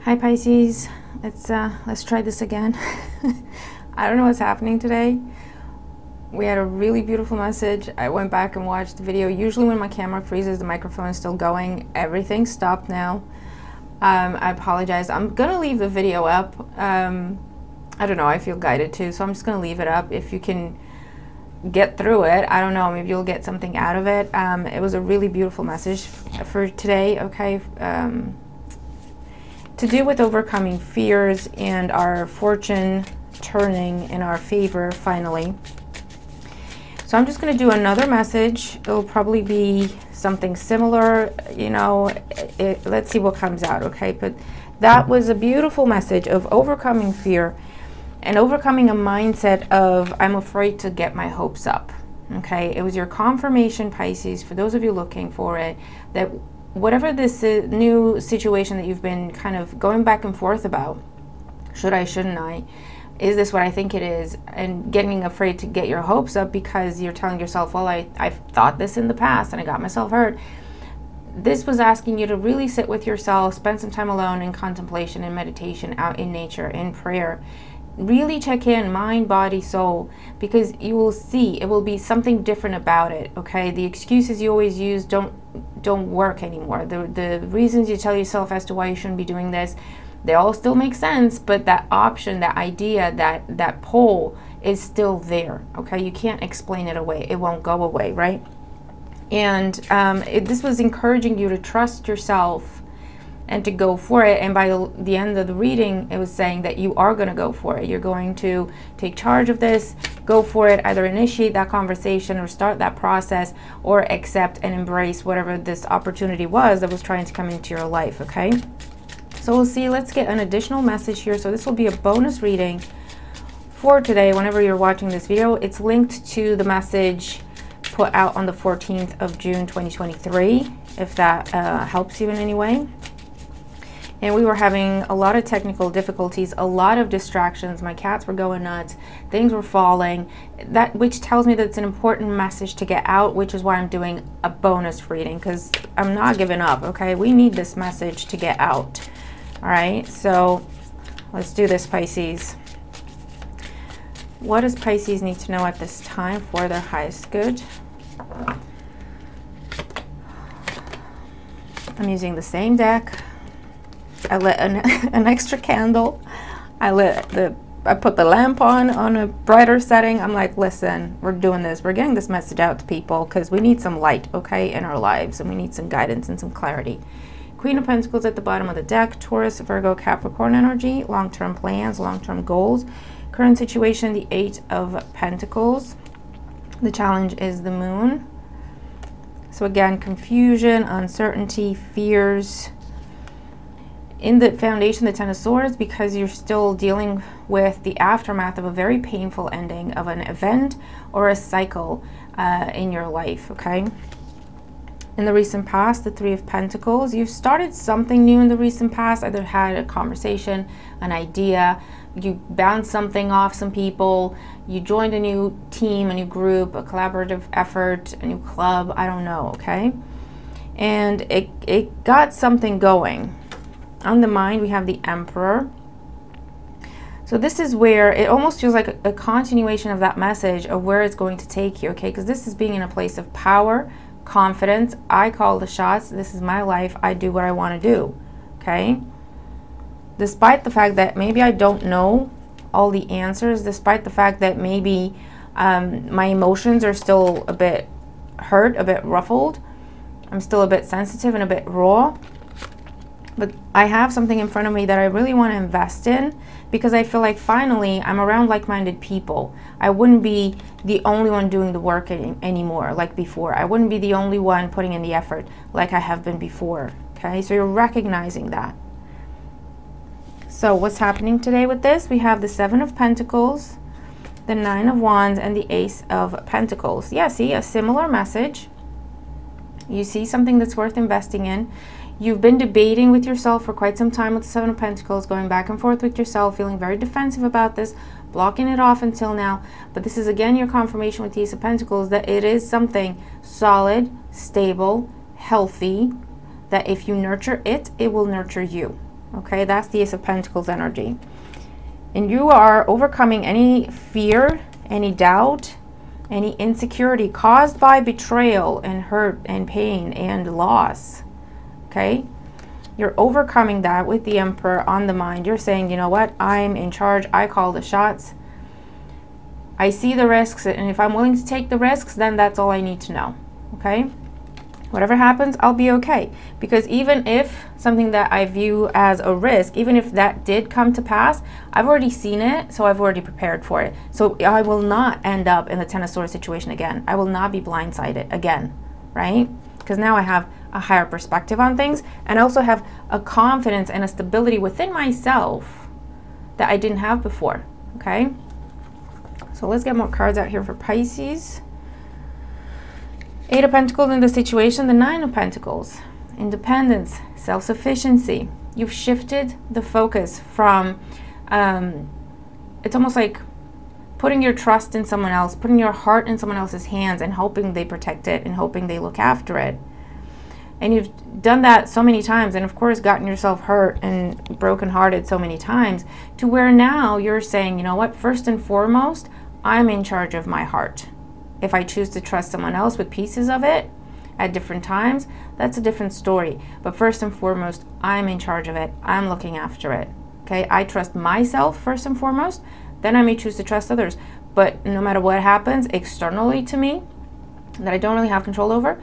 Hi Pisces, let's try this again. I don't know what's happening today. We had a really beautiful message. I went back and watched the video. Usually when my camera freezes, the microphone is still going. Everything stopped now. I apologize. I'm gonna leave the video up. I don't know, I feel guided to, so I'm just gonna leave it up. If you can get through it, I don't know, maybe you'll get something out of it. It was a really beautiful message for today, okay? To do with overcoming fears and our fortune turning in our favor finally. So I'm just going to do another message. It'll probably be something similar, you know, let's see what comes out, okay? But that was a beautiful message of overcoming fear and overcoming a mindset of I'm afraid to get my hopes up, okay? It was your confirmation, Pisces, for those of you looking for it, that whatever this new situation that you've been kind of going back and forth about, should I, shouldn't I, is this what I think it is, and getting afraid to get your hopes up because you're telling yourself, well, I've thought this in the past and I got myself hurt. This was asking you to really sit with yourself, spend some time alone in contemplation and meditation, out in nature, in prayer. Really check in, mind, body, soul, because you will see it will be something different about it, okay? The excuses you always use don't work anymore. The reasons you tell yourself as to why you shouldn't be doing this, they all still make sense, but that option, that idea, that pull is still there, okay? You can't explain it away. It won't go away, right? And this was encouraging you to trust yourself and to go for it. And by the end of the reading, it was saying that you are going to go for it. You're going to take charge of this, go for it, either initiate that conversation or start that process or accept and embrace whatever this opportunity was that was trying to come into your life, okay? So we'll see, let's get an additional message here. So this will be a bonus reading for today whenever you're watching this video. It's linked to the message put out on the 14th of June 2023, if that helps you in any way. And we were having a lot of technical difficulties, a lot of distractions. My cats were going nuts, things were falling, which tells me that it's an important message to get out, which is why I'm doing a bonus reading, because I'm not giving up, okay? We need this message to get out, all right? So let's do this, Pisces. What does Pisces need to know at this time for their highest good? I'm using the same deck. I lit an extra candle. I put the lamp on a brighter setting. I'm like, listen, we're doing this. We're getting this message out to people because we need some light, okay, in our lives, and we need some guidance and some clarity. Queen of Pentacles at the bottom of the deck, Taurus, Virgo, Capricorn energy, long-term plans, long-term goals. Current situation, the Eight of Pentacles. The challenge is the Moon. So again, confusion, uncertainty, fears. In the foundation, the Ten of Swords, because you're still dealing with the aftermath of a very painful ending of an event or a cycle in your life, okay? In the recent past, the Three of Pentacles, you've started something new in the recent past, either had a conversation, an idea, you bounced something off some people, you joined a new team, a new group, a collaborative effort, a new club, I don't know, okay? And it got something going. On the mind, we have the Emperor. So this is where it almost feels like a continuation of that message of where it's going to take you, okay? Because this is being in a place of power, confidence. I call the shots. This is my life. I do what I want to do, okay? Despite the fact that maybe I don't know all the answers, despite the fact that maybe my emotions are still a bit hurt, a bit ruffled, I'm still a bit sensitive and a bit raw. But I have something in front of me that I really want to invest in because I feel like finally I'm around like-minded people. I wouldn't be the only one doing the work anymore like before. I wouldn't be the only one putting in the effort like I have been before, okay? So you're recognizing that. So what's happening today with this? We have the Seven of Pentacles, the Nine of Wands, and the Ace of Pentacles. Yeah, see, a similar message. You see something that's worth investing in. You've been debating with yourself for quite some time with the Seven of Pentacles, going back and forth with yourself, feeling very defensive about this, blocking it off until now. But this is again your confirmation with the Ace of Pentacles that it is something solid, stable, healthy, that if you nurture it, it will nurture you. Okay, that's the Ace of Pentacles energy. And you are overcoming any fear, any doubt, any insecurity caused by betrayal and hurt and pain and loss. Okay? You're overcoming that with the Emperor on the mind. You're saying, you know what? I'm in charge. I call the shots. I see the risks, and if I'm willing to take the risks, then that's all I need to know. Okay? Whatever happens, I'll be okay. Because even if something that I view as a risk, even if that did come to pass, I've already seen it, so I've already prepared for it. So I will not end up in the Ten of Swords situation again. I will not be blindsided again, right? Because now I have a higher perspective on things, and I also have a confidence and a stability within myself that I didn't have before, okay? So let's get more cards out here for Pisces. Eight of Pentacles in the situation, the Nine of Pentacles. Independence, self-sufficiency. You've shifted the focus from, it's almost like putting your trust in someone else, putting your heart in someone else's hands and hoping they protect it and hoping they look after it. And you've done that so many times, and of course gotten yourself hurt and brokenhearted so many times, to where now you're saying, you know what, first and foremost, I'm in charge of my heart. If I choose to trust someone else with pieces of it at different times, that's a different story. But first and foremost, I'm in charge of it. I'm looking after it. Okay, I trust myself first and foremost, then I may choose to trust others. But no matter what happens externally to me that I don't really have control over,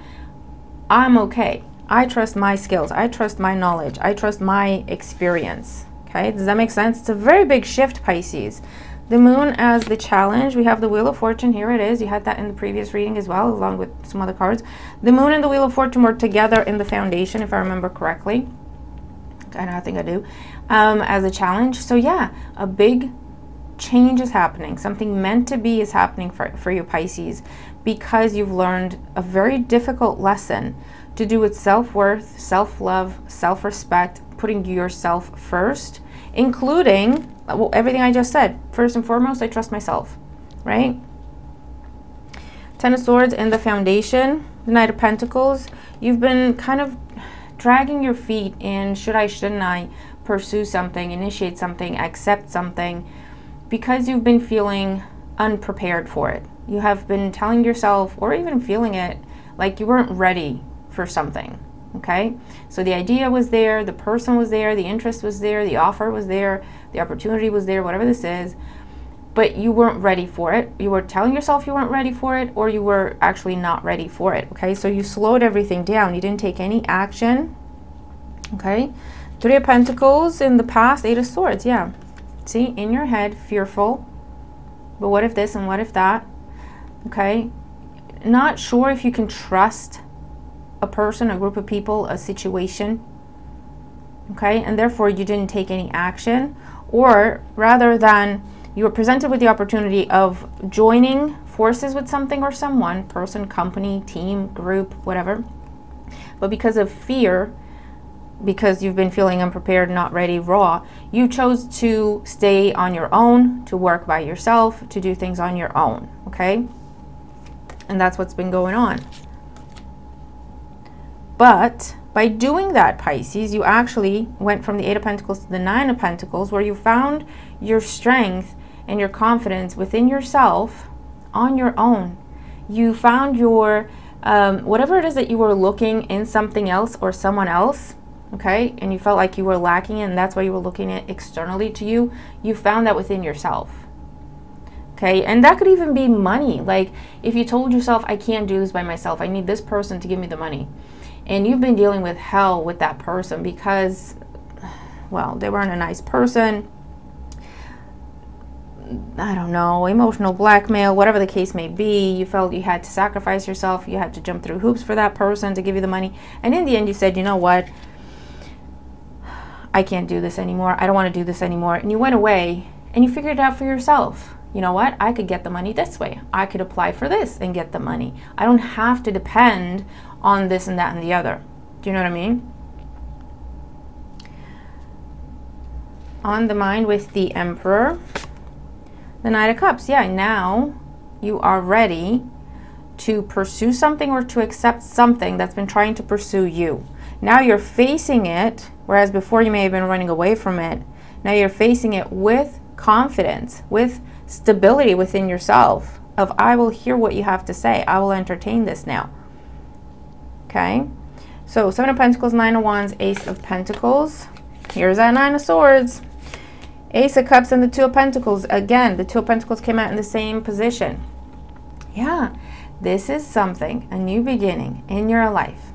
I'm okay. I trust my skills. I trust my knowledge. I trust my experience. Okay, does that make sense? It's a very big shift, Pisces. The Moon as the challenge. We have the Wheel of Fortune. Here it is. You had that in the previous reading as well, along with some other cards. The Moon and the Wheel of Fortune were together in the foundation, if I remember correctly. And I think I do. As a challenge. So yeah, a big change is happening. Something meant to be is happening for you, Pisces, because you've learned a very difficult lesson to do with self-worth, self-love, self-respect, putting yourself first, including everything I just said. First and foremost, I trust myself, right? Ten of Swords in the foundation, the Knight of Pentacles. You've been kind of dragging your feet in should I, shouldn't I pursue something, initiate something, accept something, because you've been feeling unprepared for it. You have been telling yourself, or even feeling it, like you weren't ready for something, okay? So the idea was there, the person was there, the interest was there, the offer was there, the opportunity was there, whatever this is, but you weren't ready for it. You were telling yourself you weren't ready for it, or you were actually not ready for it, okay? So you slowed everything down. You didn't take any action, okay? Three of Pentacles in the past, Eight of Swords, yeah. See, in your head, fearful, but what if this and what if that, okay? Not sure if you can trust a person, a group of people, a situation, okay? And therefore you didn't take any action, or rather than you were presented with the opportunity of joining forces with something or someone, person, company, team, group, whatever, but because of fear, because you've been feeling unprepared, not ready, raw, you chose to stay on your own, to work by yourself, to do things on your own, okay? And that's what's been going on. But by doing that, Pisces, you actually went from the Eight of Pentacles to the Nine of Pentacles, where you found your strength and your confidence within yourself on your own. You found your, whatever it is that you were looking in something else or someone else, okay, and you felt like you were lacking it, and that's why you were looking at externally to you, you found that within yourself. Okay, and that could even be money. Like if you told yourself, I can't do this by myself, I need this person to give me the money. And you've been dealing with hell with that person because, well, they weren't a nice person. I don't know, emotional blackmail, whatever the case may be. You felt you had to sacrifice yourself. You had to jump through hoops for that person to give you the money. And in the end, you said, you know what? I can't do this anymore. I don't want to do this anymore. And you went away and you figured it out for yourself. You know what? I could get the money this way. I could apply for this and get the money. I don't have to depend on this and that and the other. Do you know what I mean? On the mind with the Emperor, the Knight of Cups. Yeah, now you are ready to pursue something or to accept something that's been trying to pursue you. Now you're facing it, whereas before you may have been running away from it. Now you're facing it with confidence, with stability within yourself of, I will hear what you have to say. I will entertain this now. Okay? So 7 of Pentacles, 9 of Wands, Ace of Pentacles. Here's that 9 of Swords. Ace of Cups and the 2 of Pentacles. Again, the 2 of Pentacles came out in the same position. Yeah, this is something, a new beginning in your life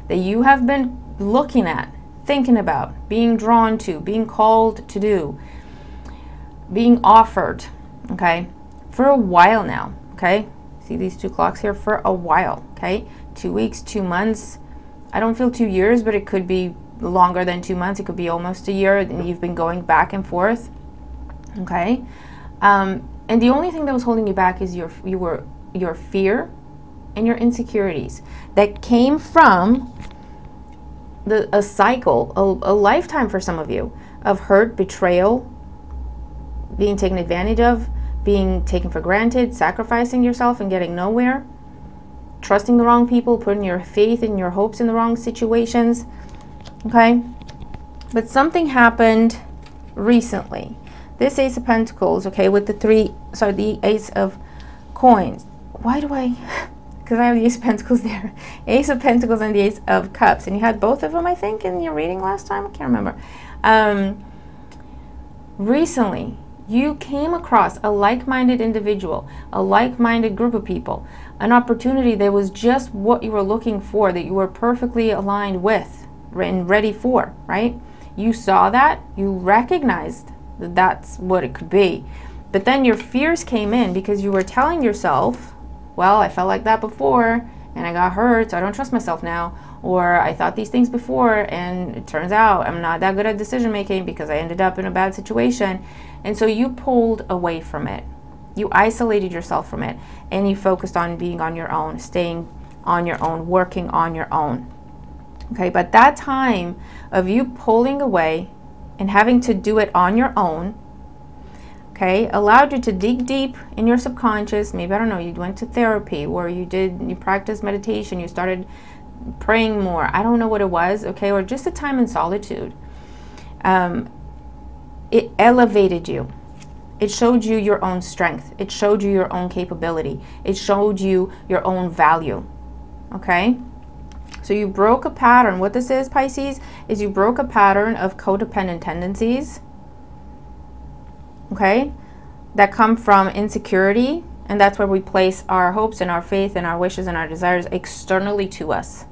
that you have been looking at, thinking about, being drawn to, being called to do, being offered, okay, for a while now, okay? See these 2 clocks here? For a while, okay? 2 weeks, 2 months. I don't feel 2 years, but it could be longer than 2 months. It could be almost a year, and you've been going back and forth, okay? And the only thing that was holding you back is your fear and your insecurities that came from a cycle, a lifetime for some of you, of hurt, betrayal, being taken advantage of, being taken for granted, sacrificing yourself and getting nowhere, trusting the wrong people, putting your faith and your hopes in the wrong situations, okay? But something happened recently. This Ace of Pentacles, okay, with the Ace of Coins. Why do I, because I have the Ace of Pentacles there. Ace of Pentacles and the Ace of Cups. And you had both of them, I think, in your reading last time. I can't remember. Recently, you came across a like-minded individual, a like-minded group of people, an opportunity that was just what you were looking for, that you were perfectly aligned with and ready for, right? You saw that, you recognized that that's what it could be. But then your fears came in because you were telling yourself, well, I felt like that before and I got hurt, so I don't trust myself now. Or I thought these things before and it turns out I'm not that good at decision making because I ended up in a bad situation. And so you pulled away from it. You isolated yourself from it and you focused on being on your own, staying on your own, working on your own. Okay, but that time of you pulling away and having to do it on your own, okay, allowed you to dig deep in your subconscious. Maybe, I don't know, you went to therapy or you practiced meditation, you started praying more. I don't know what it was, okay, or just a time in solitude. It elevated you. It showed you your own strength. It showed you your own capability. It showed you your own value, okay? So you broke a pattern. What this is, Pisces, is you broke a pattern of codependent tendencies, okay, that come from insecurity, and that's where we place our hopes and our faith and our wishes and our desires externally to us,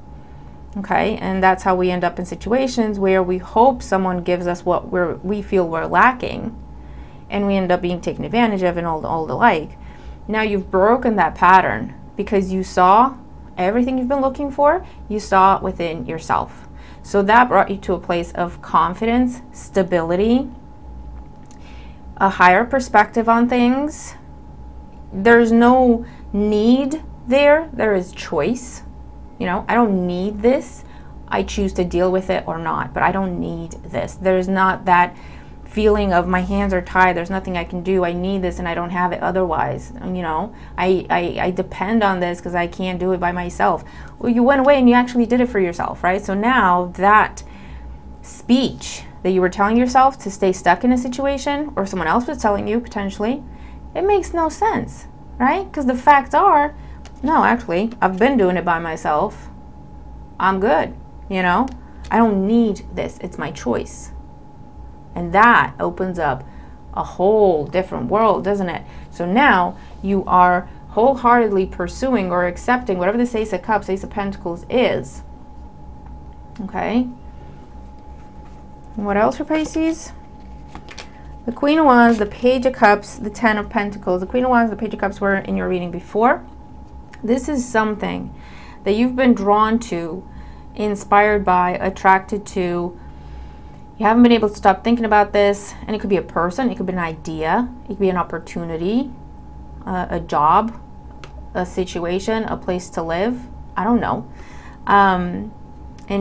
okay? And that's how we end up in situations where we hope someone gives us what we feel we're lacking, and we end up being taken advantage of and all the like. Now you've broken that pattern because you saw everything you've been looking for, you saw it within yourself. So that brought you to a place of confidence, stability, a higher perspective on things. There's no need there. There is choice. You know, I don't need this. I choose to deal with it or not, but I don't need this. There's not that feeling of my hands are tied, there's nothing I can do, I need this and I don't have it otherwise. You know, I depend on this because I can't do it by myself. Well, you went away and you actually did it for yourself, right? So now that speech that you were telling yourself to stay stuck in a situation, or someone else was telling you potentially, it makes no sense, right? Because the facts are, no, actually, I've been doing it by myself. I'm good, you know? I don't need this. It's my choice. And that opens up a whole different world, doesn't it? So now you are wholeheartedly pursuing or accepting whatever this Ace of Cups, Ace of Pentacles is. Okay? And what else for Pisces? The Queen of Wands, the Page of Cups, the 10 of Pentacles. The Queen of Wands, the Page of Cups were in your reading before. This is something that you've been drawn to, inspired by, attracted to. You haven't been able to stop thinking about this, and it could be a person, it could be an idea, it could be an opportunity, a job, a situation, a place to live. I don't know. And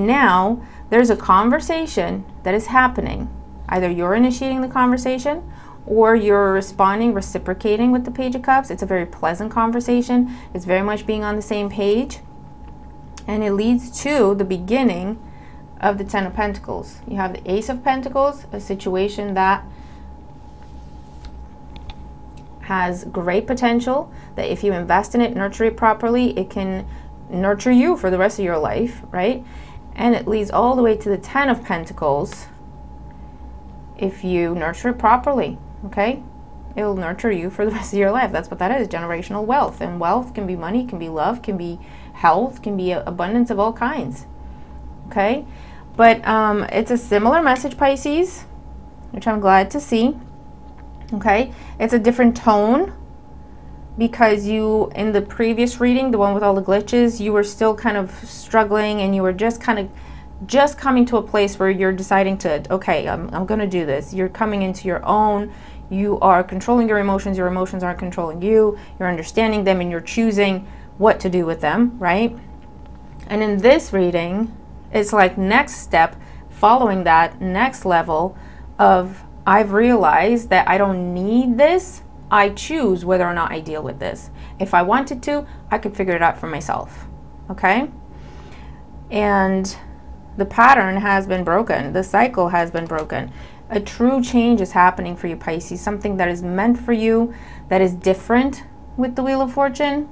now there's a conversation that is happening. Either you're initiating the conversation or you're responding, reciprocating with the Page of Cups. It's a very pleasant conversation. It's very much being on the same page. And it leads to the beginning of the Ten of Pentacles. You have the Ace of Pentacles, a situation that has great potential, that if you invest in it, nurture it properly, it can nurture you for the rest of your life, right? And it leads all the way to the Ten of Pentacles. If you nurture it properly, okay, it'll nurture you for the rest of your life. That's what that is, generational wealth. And wealth can be money, can be love, can be health, can be abundance of all kinds, okay? But it's a similar message, Pisces, which I'm glad to see. Okay, it's a different tone, because you, in the previous reading, the one with all the glitches, you were still kind of struggling, and you were just kind of just coming to a place where you're deciding to, okay, I'm going to do this. You're coming into your own. You are controlling your emotions aren't controlling you. You're understanding them, and you're choosing what to do with them, right? And in this reading, it's like next step, following that next level of, I've realized that I don't need this. I choose whether or not I deal with this. If I wanted to, I could figure it out for myself, okay? And the pattern has been broken. The cycle has been broken. A true change is happening for you, Pisces. Something that is meant for you, that is different with the Wheel of Fortune.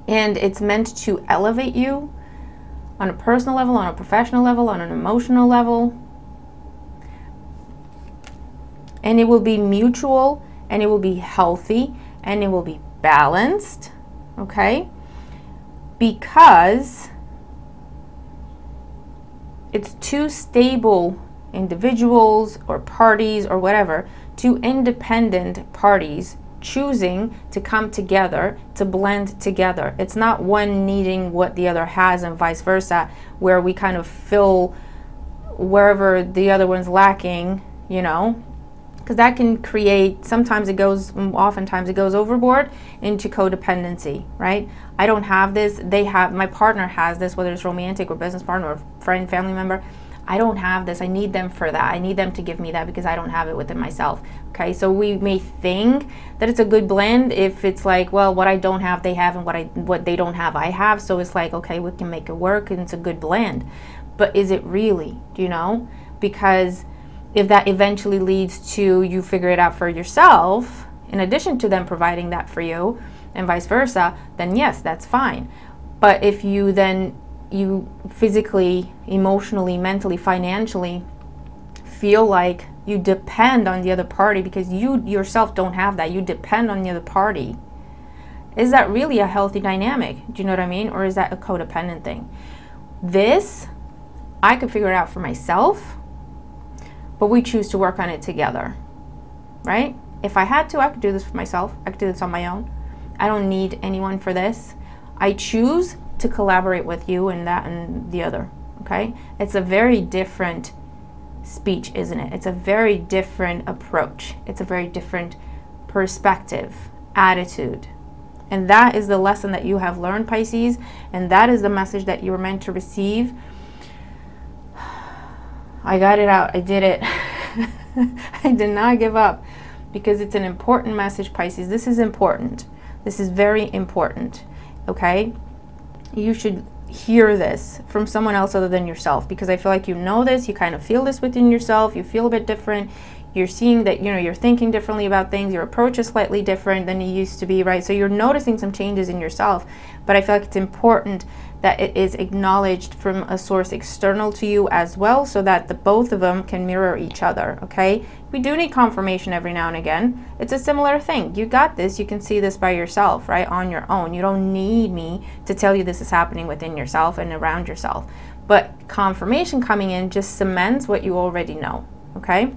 And it's meant to elevate you on a personal level, on a professional level, on an emotional level. And it will be mutual, and it will be healthy, and it will be balanced, okay? Because it's two stable individuals or parties or whatever, two independent parties choosing to come together, to blend together. It's not one needing what the other has and vice versa, where we kind of fill wherever the other one's lacking, you know? Because that can create, oftentimes it goes overboard into codependency, right? I don't have this, my partner has this, whether it's romantic or business partner or friend, family member. I don't have this, I need them for that. I need them to give me that because I don't have it within myself, okay? So we may think that it's a good blend if it's like, well, what I don't have, they have, and what they don't have, I have. So it's like, okay, we can make it work, and it's a good blend. But is it really, do you know? Because if that eventually leads to you figure it out for yourself, in addition to them providing that for you, and vice versa, then yes, that's fine. But if you physically, emotionally, mentally, financially feel like you depend on the other party because you yourself don't have that, you depend on the other party, is that really a healthy dynamic? Do you know what I mean? Or is that a codependent thing? This, I could figure it out for myself, but we choose to work on it together, right? If I had to, I could do this for myself. I could do this on my own. I don't need anyone for this. I choose to collaborate with you and that and the other, okay? It's a very different speech, isn't it? It's a very different approach. It's a very different perspective, attitude. And that is the lesson that you have learned, Pisces, and that is the message that you were meant to receive. I got it out. I did it. I did not give up, because it's an important message, Pisces. This is important. This is very important, okay? You should hear this from someone else other than yourself, because I feel like you know this, you kind of feel this within yourself, you feel a bit different, you're seeing that, you know, you're thinking differently about things, your approach is slightly different than you used to be, right? So you're noticing some changes in yourself, but I feel like it's important that it is acknowledged from a source external to you as well, so that the both of them can mirror each other, okay? We do need confirmation every now and again. It's a similar thing. You got this. You can see this by yourself, right? On your own. You don't need me to tell you this is happening within yourself and around yourself. But confirmation coming in just cements what you already know, okay?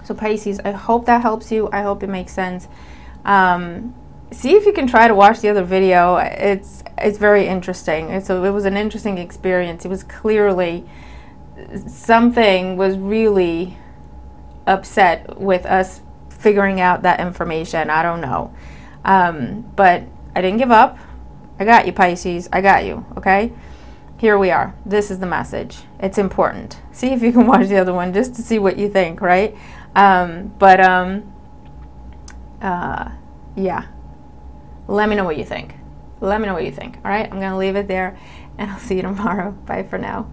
So Pisces, I hope that helps you. I hope it makes sense. See if you can try to watch the other video. It's very interesting. It was an interesting experience. It was clearly something was really upset with us figuring out that information. I don't know. But I didn't give up. I got you, Pisces. I got you, okay? Here we are. This is the message. It's important. See if you can watch the other one just to see what you think, right? Yeah. Let me know what you think. Let me know what you think. All right? I'm going to leave it there, and I'll see you tomorrow. Bye for now.